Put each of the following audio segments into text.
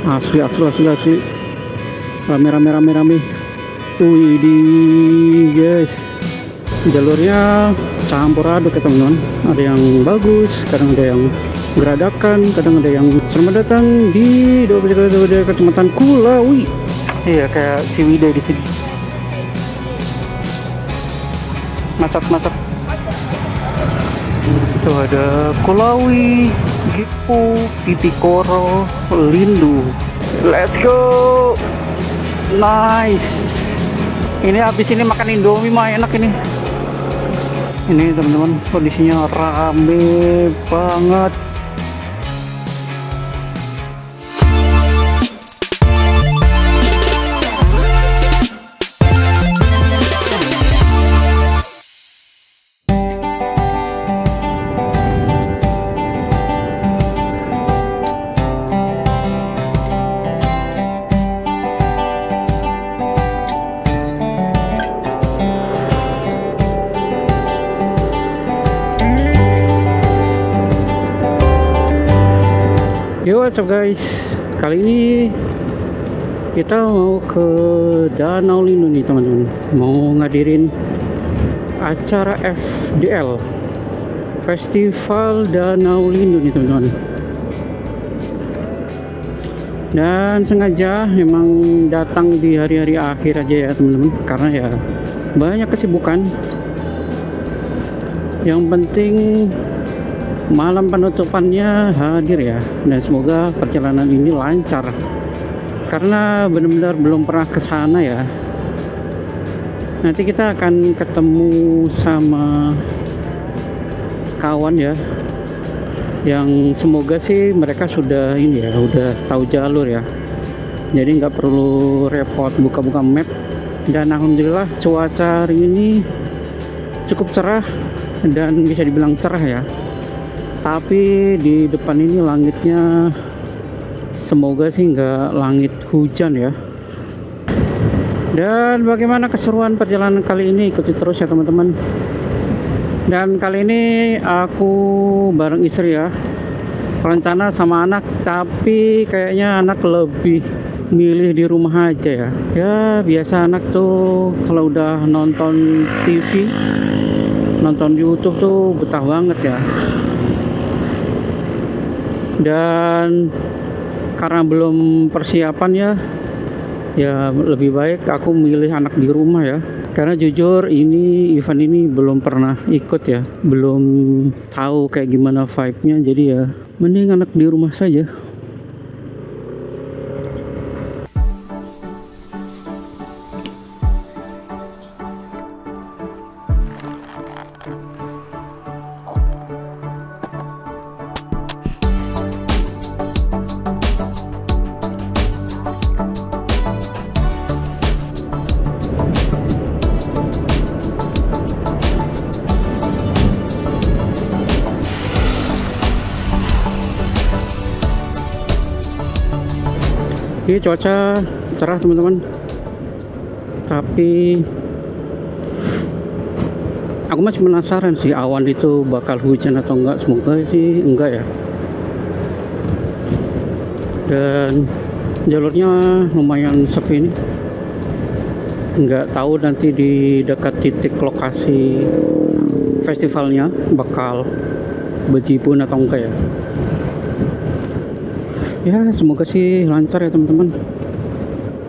Asli asli asli asli. Rame rame rame rame. Wih di guys. Jalurnya campur aduk ya teman-teman. Ada yang bagus, kadang ada yang geradakan, kadang ada yang selamat datang di Kecamatan Kulawi. Iya kayak si Wida di sini. Macet-macet. Tuh ada Kulawi, Gipo, Pipikoro, Lindu. Let's go. Nice. Ini habis ini makan Indomie mah enak ini. Ini teman-teman kondisinya rame banget. Yo, what's up guys? Kali ini kita mau ke Danau Lindu nih teman-teman. Mau ngadirin acara FDL, Festival Danau Lindu nih teman-teman. Dan sengaja memang datang di hari-hari akhir aja ya teman-teman, karena ya banyak kesibukan. Yang penting malam penutupannya hadir ya, dan semoga perjalanan ini lancar karena benar-benar belum pernah ke sana ya. Nanti kita akan ketemu sama kawan ya, yang semoga sih mereka sudah ini ya, udah tahu jalur ya, jadi nggak perlu repot buka-buka map. Dan alhamdulillah cuaca hari ini cukup cerah dan bisa dibilang cerah ya. Tapi di depan ini langitnya semoga sih nggak langit hujan ya. Dan bagaimana keseruan perjalanan kali ini, ikuti terus ya teman-teman. Dan kali ini aku bareng istri ya, rencana sama anak, tapi kayaknya anak lebih milih di rumah aja ya. Ya biasa anak tuh kalau udah nonton TV, nonton YouTube tuh betah banget ya. Dan karena belum persiapan ya lebih baik aku milih anak di rumah ya, karena jujur ini event ini belum pernah ikut ya, belum tahu kayak gimana vibe-nya, jadi ya mending anak di rumah saja. Ini cuaca cerah teman-teman, tapi aku masih penasaran sih awan itu bakal hujan atau enggak. Semoga sih enggak ya. Dan jalurnya lumayan sepi ini, nggak tahu nanti di dekat titik lokasi festivalnya bakal bejibun atau enggak ya. Ya semoga sih lancar ya teman-teman,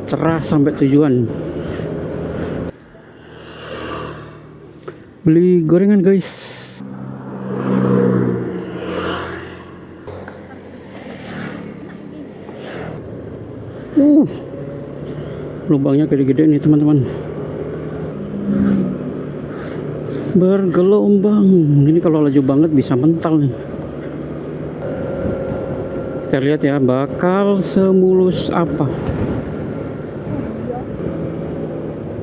cerah sampai tujuan. Beli gorengan guys. Lubangnya gede-gede nih teman-teman, bergelombang. Ini kalau laju banget bisa mental nih. Kita lihat ya bakal semulus apa.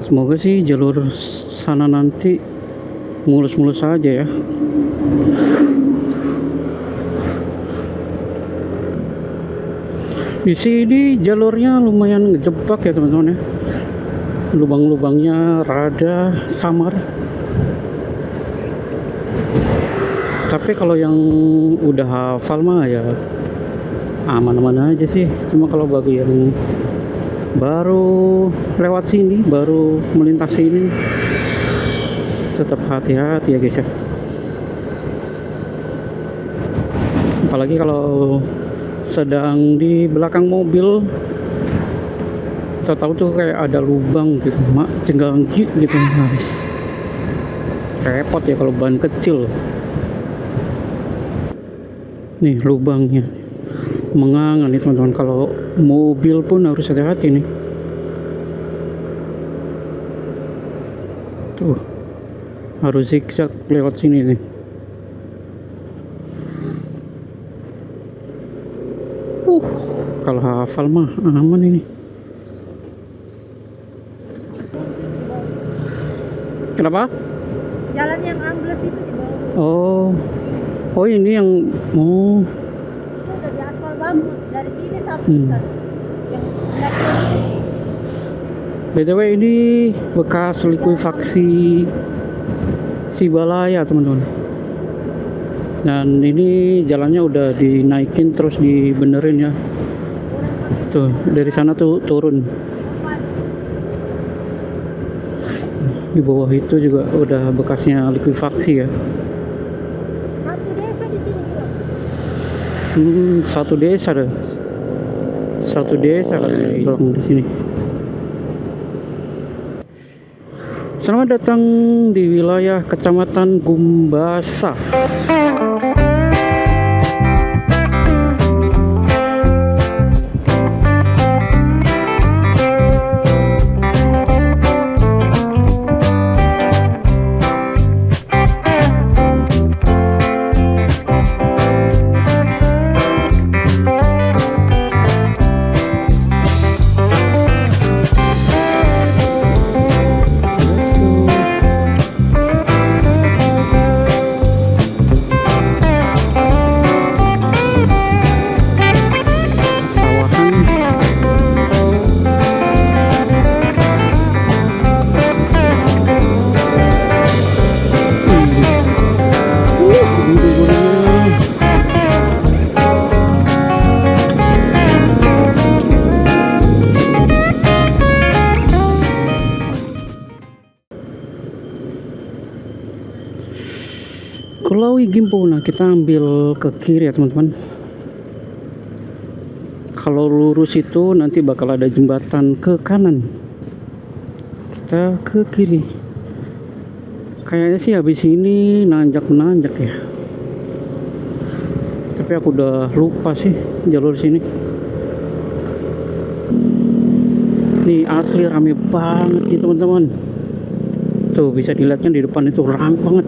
Semoga sih jalur sana nanti mulus-mulus saja ya. Di sini jalurnya lumayan ngejebak ya teman-teman ya. Lubang-lubangnya rada samar. Tapi kalau yang udah hafal mah ya aman-aman aja sih. Cuma kalau bagi yang baru lewat sini, baru melintasi ini, tetap hati-hati ya guys ya. Apalagi kalau sedang di belakang mobil, tahu tuh kayak ada lubang gitu, mak cenggangi gitu, guys. Repot ya kalau ban kecil. Nih lubangnya mengangan nih teman-teman. Kalau mobil pun harus hati-hati nih. Tuh harus zigzag lewat sini nih. Kalau hafal mah aman ini. Kenapa? Jalan yang ambles itu di Oh bawah. ini yang Itu udah diaspal bagus dari sini sampai yang BTW ini bekas likuifaksi Sibalaya teman-teman. Dan ini jalannya udah dinaikin terus dibenerin ya. Tuh dari sana tuh turun. Di bawah itu juga udah bekasnya likuifaksi ya. satu desa di sini. Satu desa bilang di sini. Selamat datang di wilayah Kecamatan Gumbasa. Kulawi Gimpo. Nah kita ambil ke kiri ya teman-teman. Kalau lurus itu nanti bakal ada jembatan ke kanan. Kita ke kiri. Kayaknya sih habis ini nanjak-menanjak ya. Tapi aku udah lupa sih jalur sini. Nih asli rame banget nih teman-teman. Tuh bisa dilihatkan di depan itu rame banget.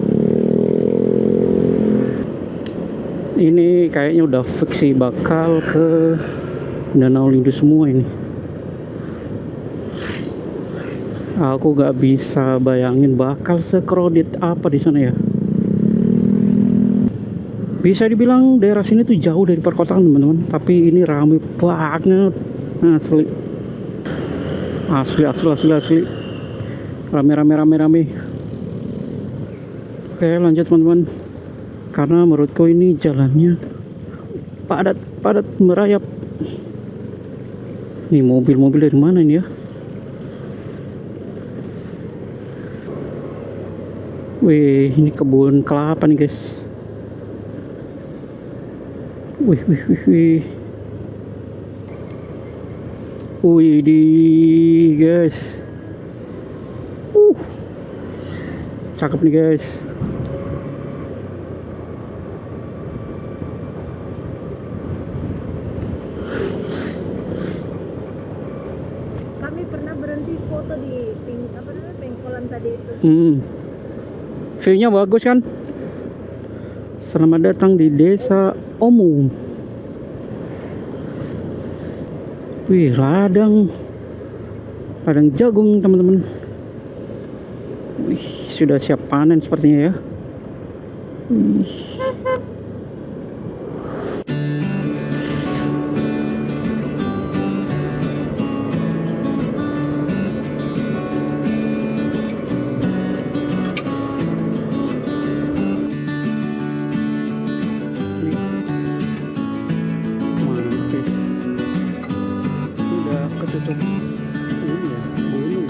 Ini kayaknya udah fix sih bakal ke Danau Lindu semua ini. Aku gak bisa bayangin bakal sekrodit apa di sana ya. Bisa dibilang daerah sini tuh jauh dari perkotaan teman-teman, tapi ini rame banget. Asli. Asli. Rame. Oke, lanjut teman-teman. Karena menurutku ini jalannya padat merayap. Nih mobil-mobil dari mana ini ya? Wih, ini kebun kelapa nih guys. Wih. Wih di guys. Cakep nih guys. Kami pernah berhenti foto di pengkolan tadi itu. View-nya bagus kan? Selamat datang di Desa Omu. Wih, ladang jagung teman-teman. Wih, sudah siap panen sepertinya ya. Wih. Mantap. ditutup ini ya, gunung.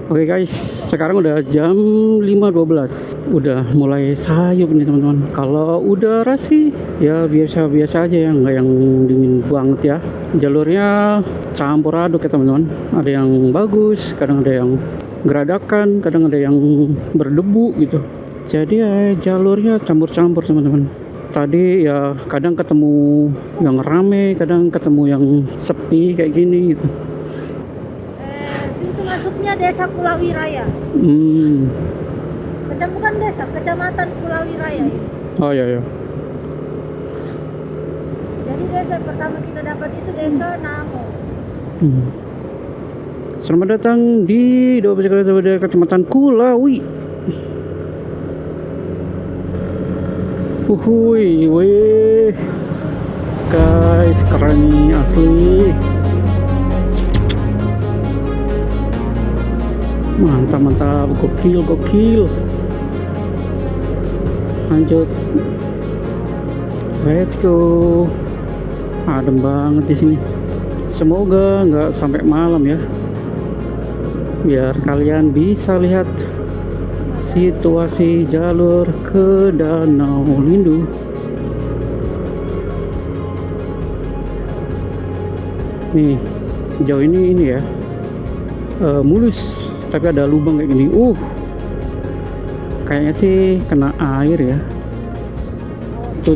Oke guys, sekarang udah jam 5.12. Udah mulai sayup nih teman-teman. Kalau udara sih ya biasa-biasa aja ya, nggak yang dingin banget ya. Jalurnya campur aduk ya teman-teman. Ada yang bagus, kadang ada yang geradakan, kadang ada yang berdebu gitu. Jadi ya jalurnya campur-campur teman-teman. Tadi ya kadang ketemu yang rame, kadang ketemu yang sepi kayak gini gitu. Pintu masuknya Desa Kulawi Raya. Bukan desa, Kecamatan Kulawi Raya ini. Oh iya ya. Jadi desa pertama kita dapat itu Desa Namo. Selamat datang di Kecamatan Kulawi. Uhuy, weh. Guys, keren nih asli. Mantap, gokil. Lanjut, let's go. Adem banget di sini. Semoga nggak sampai malam ya, biar kalian bisa lihat situasi jalur ke Danau Lindu. Nih sejauh ini ya mulus, tapi ada lubang kayak gini. Kayaknya sih kena air ya. Tuh.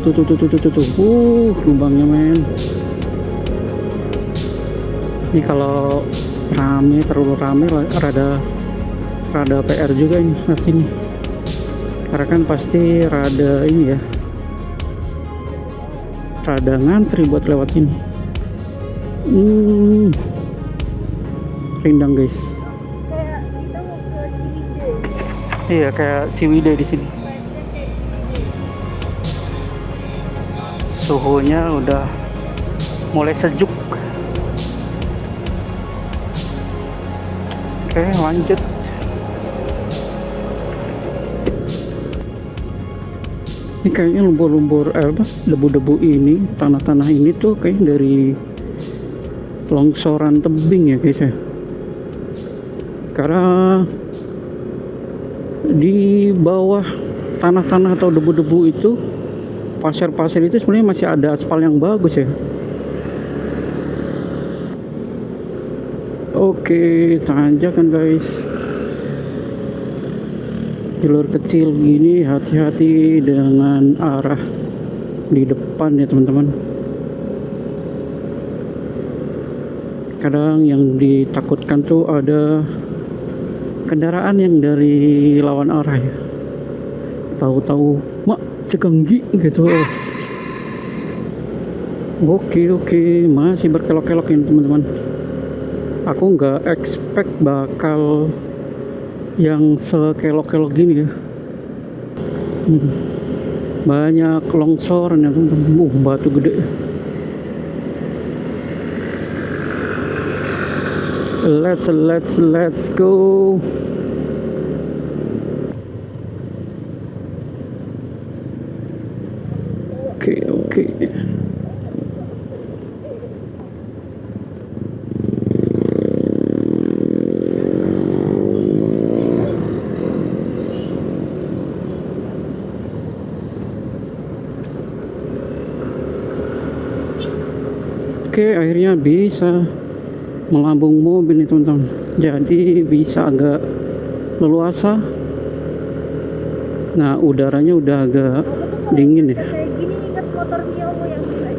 Lubangnya men. Ini kalau terlalu rame rada PR juga ini sini. Karena kan pasti rada ini ya. Rada ngantri buat lewat sini. Rindang guys. Kayak kita mau ke Ciwidey. Iya, kayak Ciwidey di sini. Suhunya udah mulai sejuk. Oke, lanjut. Ini kayaknya lumpur-lumpur debu-debu ini, tanah-tanah ini tuh kayak dari longsoran tebing ya guys ya. Karena di bawah tanah-tanah atau debu-debu itu, pasir-pasir itu sebenarnya masih ada aspal yang bagus ya. Oke, tanjakan guys. Jalur kecil gini, hati-hati dengan arah di depan ya teman-teman. Kadang yang ditakutkan tuh ada kendaraan yang dari lawan arah ya. Tahu-tahu mak cekenggi gitu. Oke, masih berkelok-kelok ini teman-teman. Aku nggak expect bakal yang sekelok-kelok gini ya. Banyak longsoran ya teman-teman. Batu gede. Let's go. Oke. Oke, akhirnya bisa melambung mobil nih teman-teman. Jadi bisa agak leluasa. Nah, udaranya udah agak dingin ya. Kayak gini ingat motor Miomo yang gila.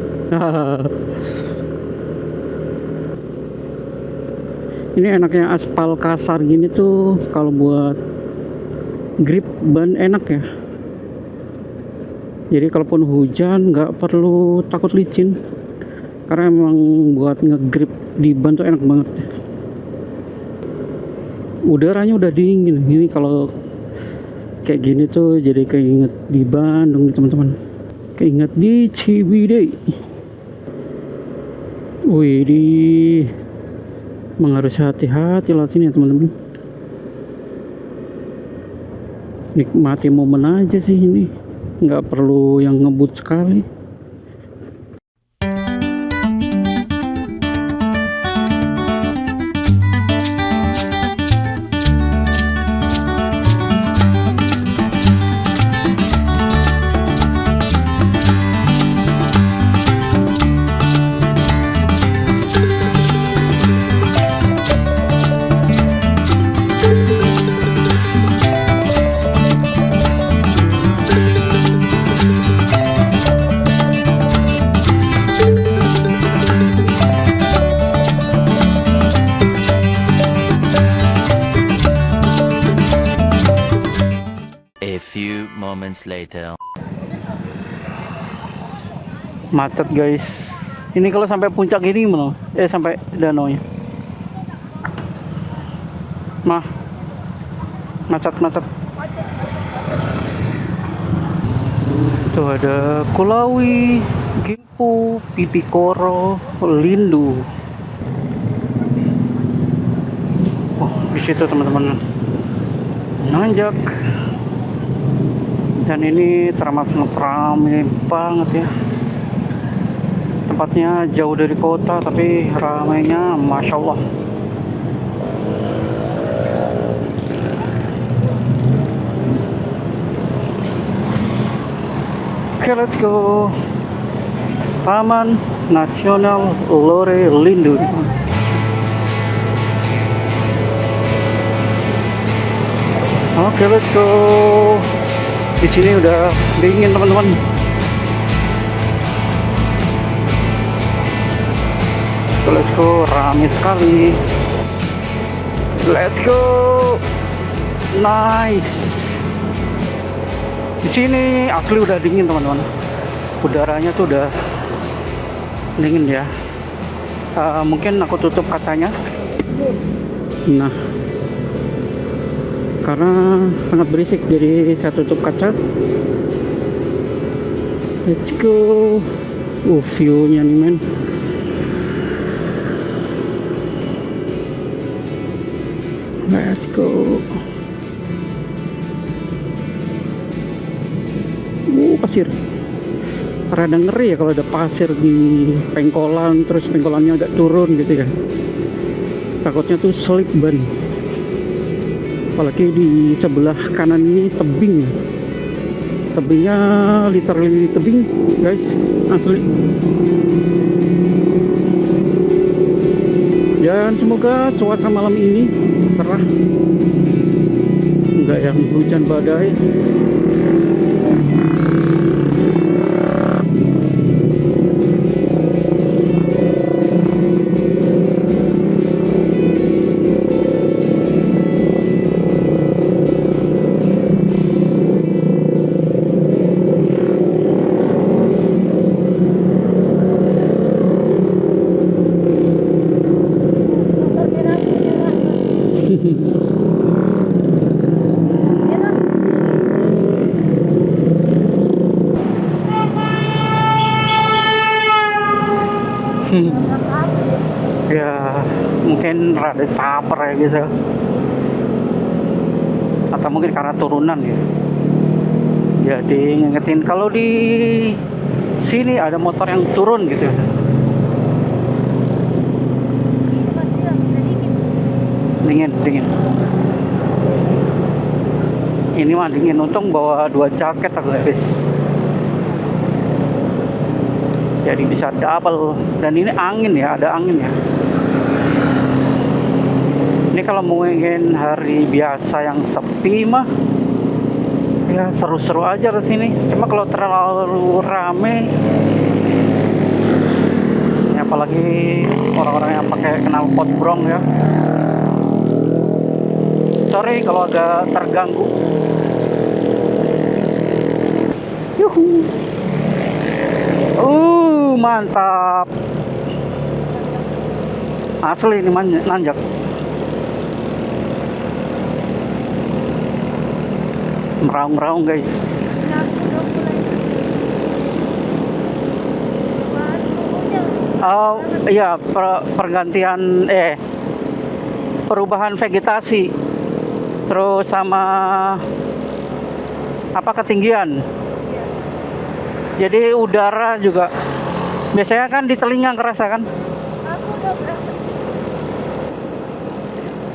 Ini enaknya aspal kasar gini tuh kalau buat grip ban enak ya. Jadi kalaupun hujan nggak perlu takut licin, karena emang buat ngegrip di ban tuh enak banget. Udaranya udah dingin. Ini kalau kayak gini tuh jadi keinget di Bandung nih teman-teman, keinget di Ciwidey. Wih, emang harus hati-hati lewat sini ya teman-teman. Nikmati momen aja sih ini, nggak perlu yang ngebut sekali. A few moments later. Macet guys, ini kalau sampai puncak ini gimana? Sampai danau nya macet. Tuh ada Kulawi, Gimpu, Pipikoro, Lindu. Oh, di situ teman-teman nanjak. Dan ini termasuk ramai banget ya. Tempatnya jauh dari kota tapi ramainya Masya Allah. Oke, let's go. Taman Nasional Lore Lindu. Oke, let's go. Di sini udah dingin teman-teman. Let's go, ramai sekali. Let's go. Nice. Di sini asli udah dingin teman-teman. Udaranya tuh udah dingin ya. Mungkin aku tutup kacanya. Nah, karena sangat berisik jadi saya tutup kaca. Let's go. View-nya nih men. Let's go. Pasir. Rada ngeri ya kalau ada pasir di pengkolan, terus pengkolannya agak turun gitu ya. Takutnya tuh slip ban. Apalagi di sebelah kanan ini tebing. Tebingnya literally tebing guys, asli. Dan semoga cuaca malam ini cerah, enggak yang hujan badai. Ya mungkin rada caper ya gitu, atau mungkin karena turunan ya, jadi ngingetin kalau di sini ada motor yang turun gitu. Dingin ini mah dingin, untung bawa 2 jaket aku guys, jadi bisa double. Dan ini angin ya, ada angin ya. Ini kalau mungkin hari biasa yang sepi mah ya seru-seru aja di sini. Cuma kalau terlalu rame ya, apalagi orang-orang yang pakai knalpot brong ya. Sorry kalau agak terganggu. Yuhu. Mantap. Asli ini nanjak. Meraung-meraung guys. Oh iya, pergantian perubahan vegetasi, terus sama apa ketinggian. Jadi udara juga biasanya kan di telinga kerasa kan. Aku udah berasa.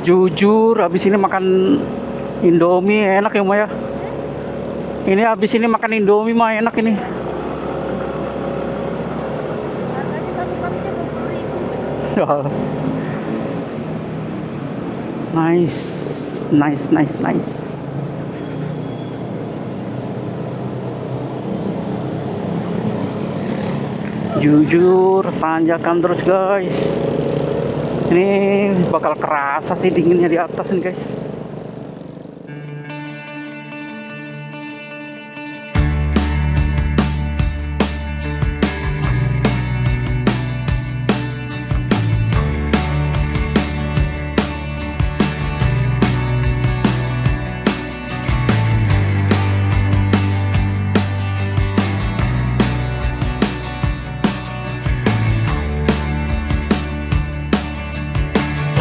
Jujur habis ini makan Indomie enak ya Maya. Ini habis ini makan Indomie mah enak ini. Harganya satu packnya 20.000. Nice, nice, nice, nice. Jujur tanjakan terus guys. Ini bakal kerasa sih dinginnya di atas nih guys.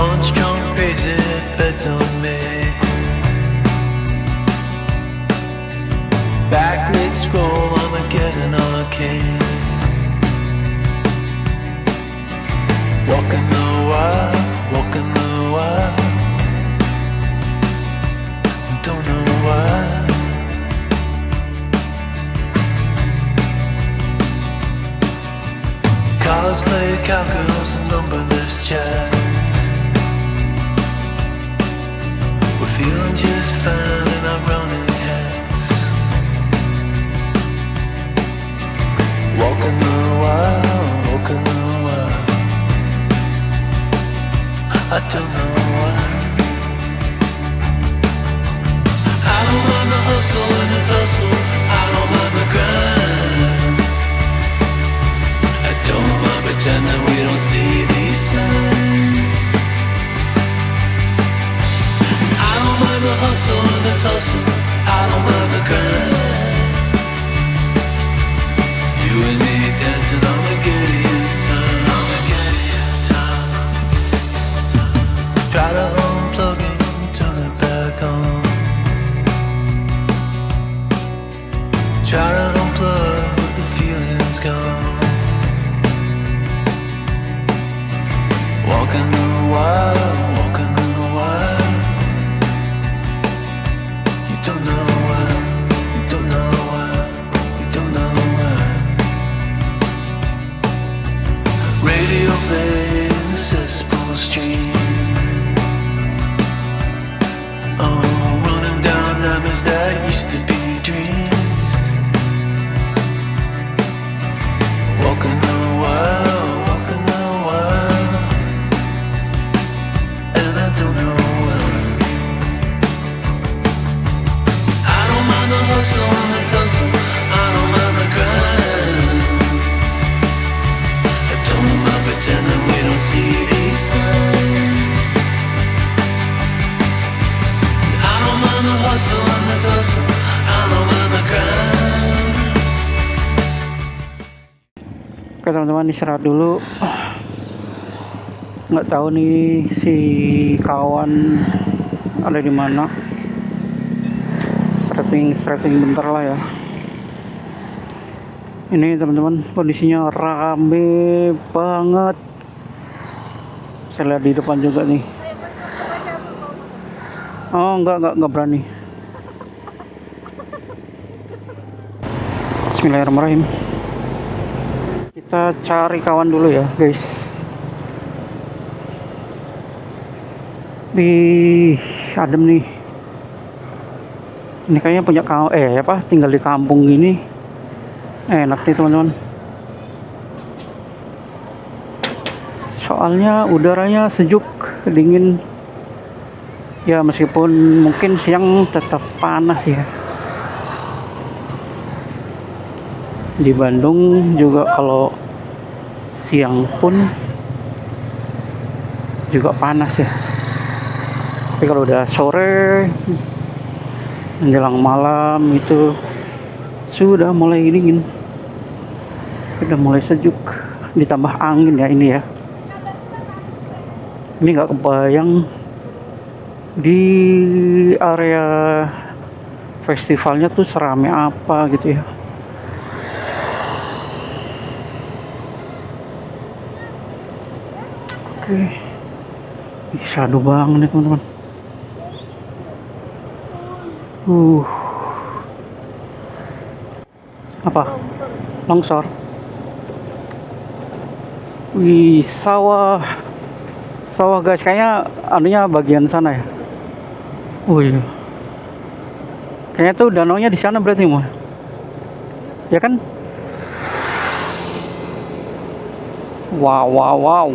On strong crazy beds on me. Back mid scroll, Armageddon arcane. Walking the wild, walking the wild. Don't know why. Cosplay cowgirls and numberless chats. We're feeling just fine in our rounded hats. Walking the wild, walking the wild. I don't know why. I don't mind the hustle and the tussle. I don't mind the grind. I don't mind pretending we don't see these signs. I don't mind the hustle and the tussle. I don't mind the grind. You and me dancing on the Gideon time. On the Gideon time. Try to unplug it, turn it back on. Try to unplug, but the feeling's gone. Walking the wild, walking the wild. You don't know why, you don't know why, you don't know why. Radio play in the cesspool stream. Oh, running down nightmares that used to be dreams. Walking the wild, walking the wild. And I don't know why. I don't mind the hustle and the tussle. I don't mind the grind. I don't mind pretending we don't see these signs. I don't mind the hustle and the tussle. I don't mind the grind. Oke teman-teman, istirahat dulu. Nggak tahu nih si kawan ada di mana. Stretching bentar lah ya. Ini teman-teman kondisinya rame banget. Saya lihat di depan juga nih. Oh enggak berani. Bismillahirrahmanirrahim. Kita cari kawan dulu ya guys. Adem nih. Ini kayaknya punya tinggal di kampung gini. Enak nih teman-teman. Soalnya udaranya sejuk, dingin. Ya meskipun mungkin siang tetap panas ya. Di Bandung juga kalau siang pun juga panas ya. Tapi kalau udah sore menjelang malam itu sudah mulai dingin, sudah mulai sejuk. ditambah angin ya ini ya. Ini nggak kebayang di area festivalnya tuh serame apa gitu ya. Oke, ini syadu banget nih teman-teman. Apa? Longsor. Wih, sawah guys, kayaknya anunya bagian sana ya. Iya. Kayaknya tuh danaunya di sana berarti mau. Ya kan? Wow.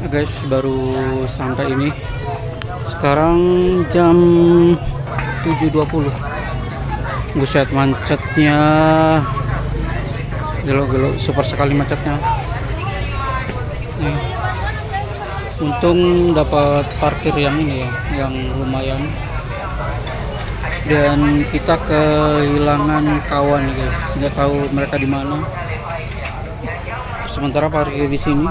Guys, baru sampai ini. Sekarang jam 7.20. Buset, macetnya gelo-gelo, super sekali macetnya. Untung dapat parkir yang ini ya, yang lumayan. Dan kita kehilangan kawan guys, nggak tahu mereka di mana. Sementara parkir di sini.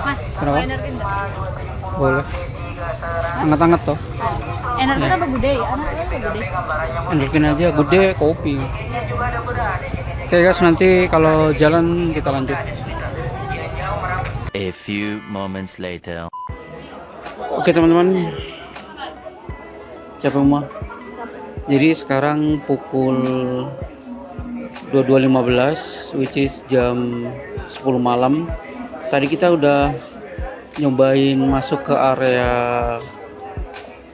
Mas, kenapa? mau energi enggak? Boleh. Hangat-hangat toh. Energi Ya. apa gede? Anaknya apa gede? Energin aja, gede kopi. Oke guys, nanti kalau jalan kita lanjut. A few moments later. Oke teman-teman, capek rumah. Jadi sekarang pukul 22.15, which is jam 10 malam. Tadi kita udah nyobain masuk ke area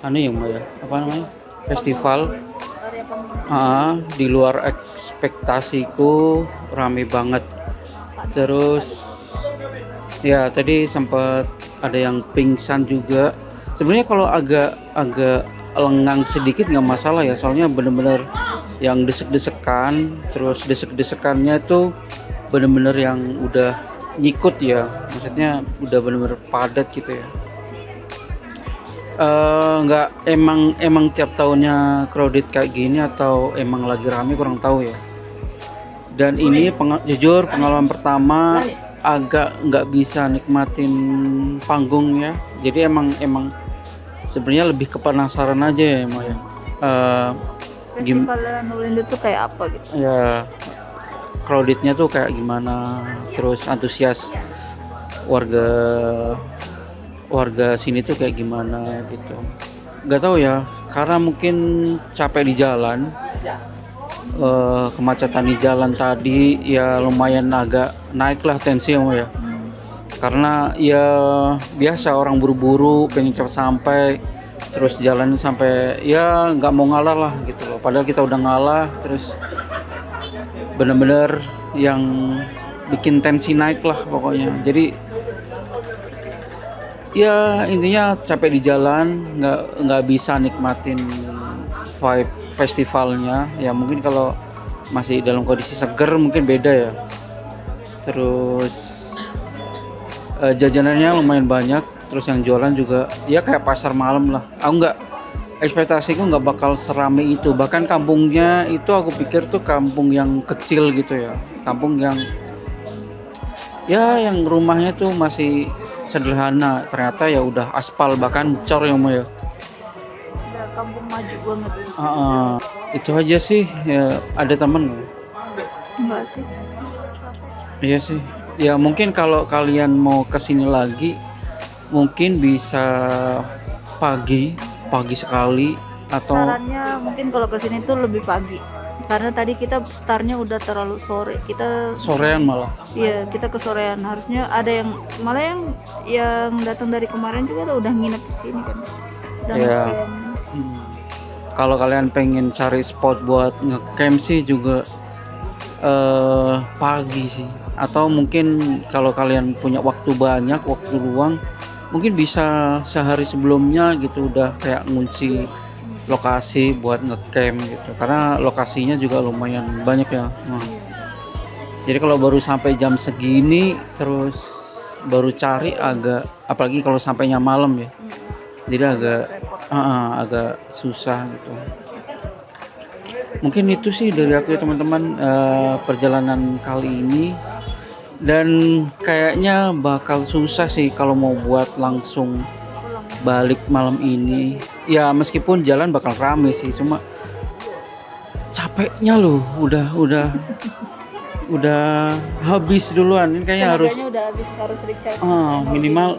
ya Mbak ya, apa namanya, festival. Di luar ekspektasiku, rame banget. Terus ya tadi sempat ada yang pingsan juga. Sebenarnya kalau agak lengang sedikit nggak masalah ya, soalnya bener-bener yang desek-desekan. Terus desek-desekannya tuh bener-bener yang udah nyikut ya, maksudnya udah bener-bener padat gitu ya. Nggak, emang tiap tahunnya crowded kayak gini atau emang lagi rame kurang tahu ya. Dan ini jujur pengalaman pertama, agak nggak bisa nikmatin panggungnya. Jadi emang sebenarnya lebih ke penasaran aja ya Maya. Festival Nulindo tuh kayak apa gitu? Ya, crowdednya tuh kayak gimana, terus antusias warga sini tuh kayak gimana gitu. Nggak tahu ya, karena mungkin capek di jalan, kemacetan di jalan tadi ya lumayan agak naik lah tensi ya. Karena ya biasa orang buru-buru pengen cepat sampai, terus jalan sampai ya nggak mau ngalah lah gitu loh. Padahal kita udah ngalah, terus bener-bener yang bikin tensi naik lah pokoknya. Jadi ya intinya capek di jalan, nggak bisa nikmatin vibe festivalnya. Ya mungkin kalau masih dalam kondisi seger mungkin beda ya. Terus jajanannya lumayan banyak, terus yang jualan juga ya kayak pasar malam lah. Aku nggak, ekspektasiku nggak bakal serame itu, bahkan kampungnya itu aku pikir tuh kampung yang kecil gitu ya, kampung yang ya yang rumahnya tuh masih sederhana, ternyata ya udah aspal bahkan cor ya Mo ya. Udah kampung maju banget. Itu aja sih ya. Ada temen nggak? Enggak sih. Iya sih ya, mungkin kalau kalian mau kesini lagi mungkin bisa pagi sekali, atau Sarannya mungkin kalau kesini tuh lebih pagi. Karena tadi kita startnya udah terlalu sore. Kita sorean malah. iya, kita kesorean. Harusnya ada yang malah yang datang dari kemarin juga udah nginep di sini kan. Dan Iya. Kalau kalian pengen cari spot buat ngecamp sih juga pagi sih, atau mungkin kalau kalian punya waktu banyak, waktu luang, mungkin bisa sehari sebelumnya gitu udah kayak ngunci lokasi buat ngecamp gitu, karena lokasinya juga lumayan banyak ya. Jadi kalau baru sampai jam segini terus baru cari agak, apalagi kalau sampainya malam ya, jadi agak susah gitu. Mungkin itu sih dari aku ya teman-teman, perjalanan kali ini, dan kayaknya bakal susah sih kalau mau buat langsung balik malam ini ya, meskipun jalan bakal rame sih, cuma capeknya loh udah habis duluan. Ini kayaknya tenaganya udah harus recharge.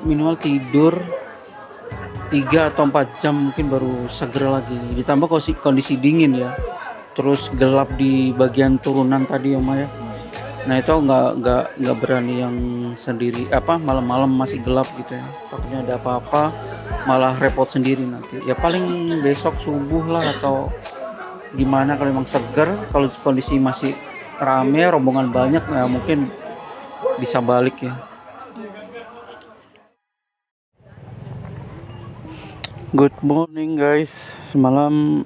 minimal tidur 3 atau 4 jam mungkin baru seger lagi, ditambah kondisi dingin ya, terus gelap di bagian turunan tadi ya Maya. Nah itu nggak berani yang sendiri malam-malam masih gelap gitu ya, takutnya ada apa-apa malah repot sendiri nanti. Ya paling besok subuh lah atau gimana kalau memang seger. Kalau kondisi masih rame, rombongan banyak, ya mungkin bisa balik ya. Good morning guys. Semalam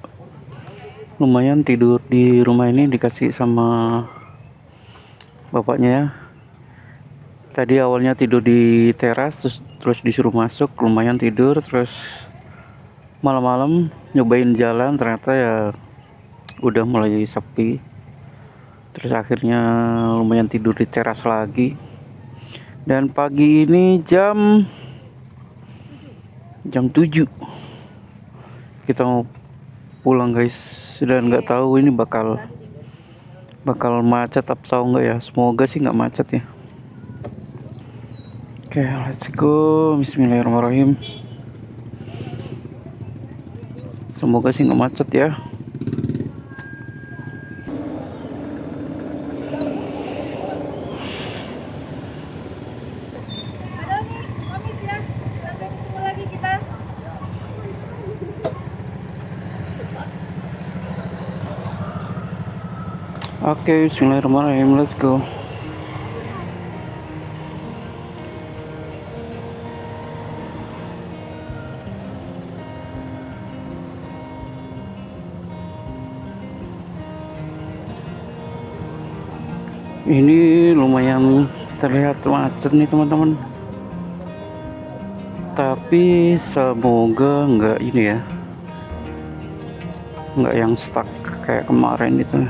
lumayan tidur di rumah ini, dikasih sama bapaknya ya. Tadi awalnya tidur di teras, terus disuruh masuk, lumayan tidur, terus malam-malam nyobain jalan, ternyata ya udah mulai sepi. Terus akhirnya lumayan tidur di teras lagi. Dan pagi ini jam 7 kita mau pulang guys, dan nggak tahu ini bakal macet atau enggak ya. Semoga sih nggak macet ya. Oke, let's go. Bismillahirrahmanirrahim. Semoga sih nggak macet ya. Halo nih, pamit ya. Sampai ketemu lagi kita. Oke, bismillahirrahmanirrahim. Let's go. Ini lumayan terlihat macet nih teman-teman, tapi semoga nggak ini ya, nggak yang stuck kayak kemarin itu.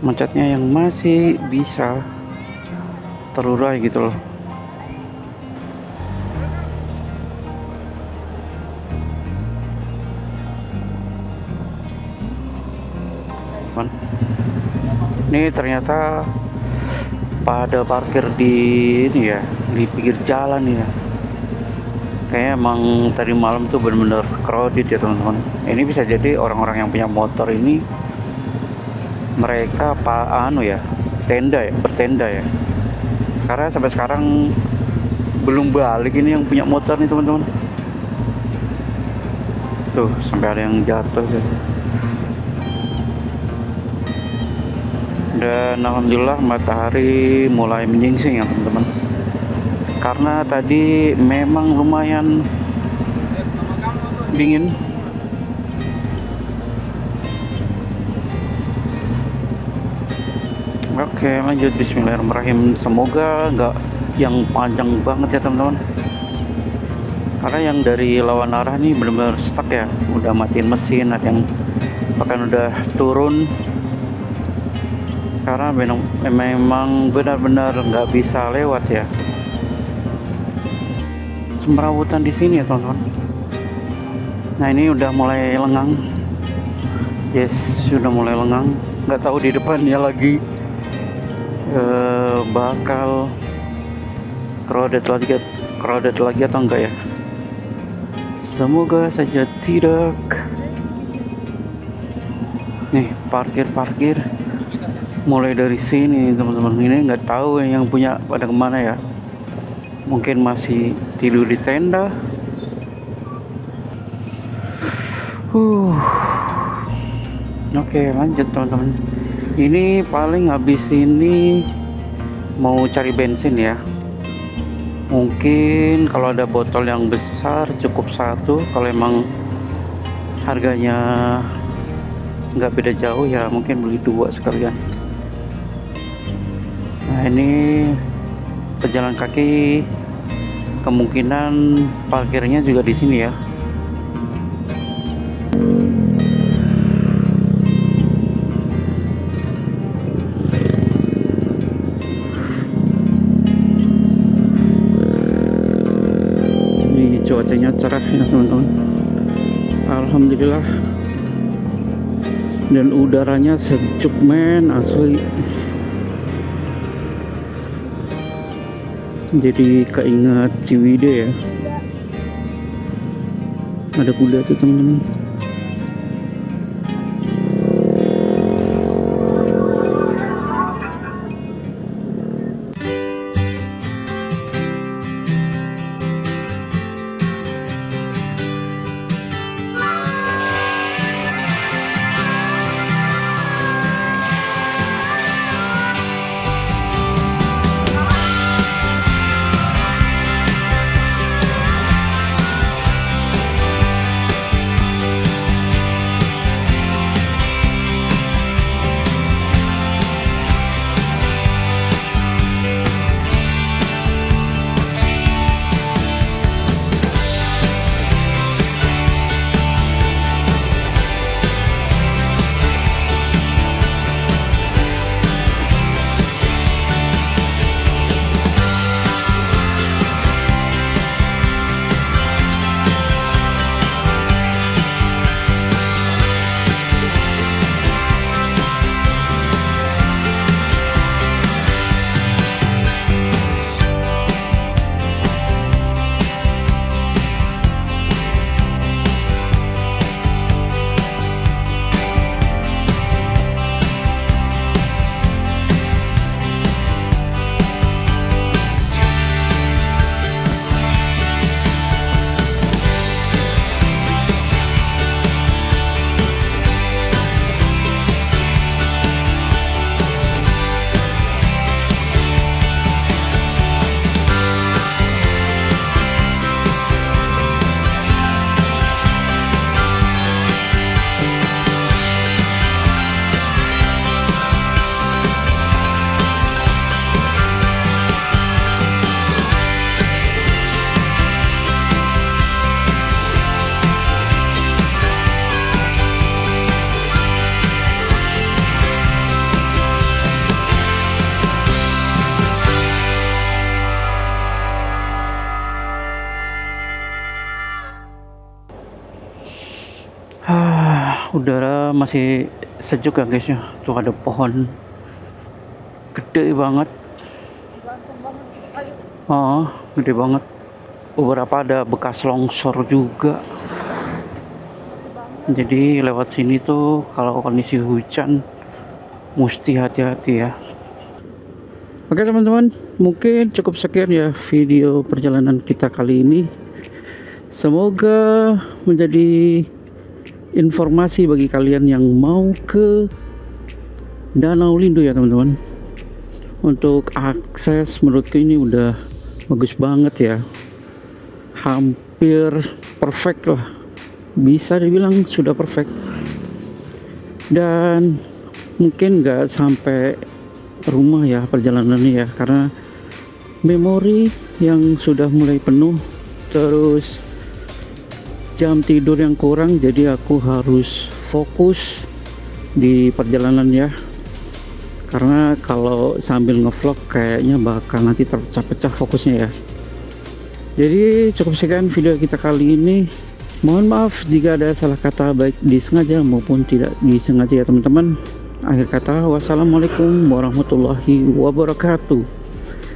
Macetnya yang masih bisa terurai gitu loh. Ini ternyata pada parkir di ini ya, di pinggir jalan ya. Kayaknya emang tadi malam tuh benar-benar crowded ya teman-teman. Ini bisa jadi orang-orang yang punya motor ini mereka bertenda ya. Karena sampai sekarang belum balik ini yang punya motor nih teman-teman. Tuh sampai ada yang jatuh gitu. Dan alhamdulillah matahari mulai menyingsing ya teman-teman, karena tadi memang lumayan dingin. Oke, lanjut. Bismillahirrahmanirrahim. Semoga nggak yang panjang banget ya teman-teman. Karena yang dari lawan arah nih benar-benar stuck ya, udah matiin mesin, ada yang bahkan udah turun karena memang benar-benar nggak bisa lewat ya. Semrawutan di sini ya teman-teman. Nah ini udah mulai lengang, yes, sudah mulai lengang. Nggak tahu di depannya lagi bakal crowded lagi atau enggak ya. Semoga saja tidak. Nih parkir mulai dari sini teman-teman. Ini nggak tahu yang punya pada kemana ya, mungkin masih tidur di tenda. Oke, lanjut teman-teman. Ini paling habis ini mau cari bensin ya. Mungkin kalau ada botol yang besar cukup satu, kalau emang harganya nggak beda jauh ya mungkin beli 2 sekalian. Nah ini pejalan kaki, kemungkinan parkirnya juga di sini ya. Cuacanya cerah ya teman-teman, alhamdulillah, dan udaranya sejuk men, asli. Jadi keinget Ciwidey ya, ada kuda tuh teman-teman. Udara masih sejuk ya guys ya. Tuh ada pohon gede banget. Gede banget. Beberapa ada bekas longsor juga. Jadi lewat sini tuh kalau kondisi hujan mesti hati-hati ya. Oke teman-teman, mungkin cukup sekian ya video perjalanan kita kali ini. Semoga menjadi informasi bagi kalian yang mau ke Danau Lindo ya teman-teman. Untuk akses menurutku ini udah bagus banget ya, hampir perfect lah, bisa dibilang sudah perfect. Dan mungkin nggak sampai rumah ya perjalanannya ya, karena memori yang sudah mulai penuh, terus jam tidur yang kurang, jadi aku harus fokus di perjalanan ya, karena kalau sambil ngevlog kayaknya bakal nanti terpecah-pecah fokusnya ya. Jadi cukup sekian video kita kali ini. Mohon maaf jika ada salah kata baik disengaja maupun tidak disengaja ya teman-teman. Akhir kata, wassalamualaikum warahmatullahi wabarakatuh.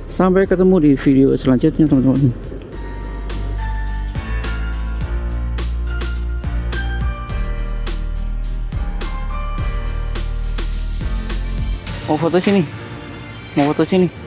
Sampai ketemu di video selanjutnya teman-teman. Mau foto sini.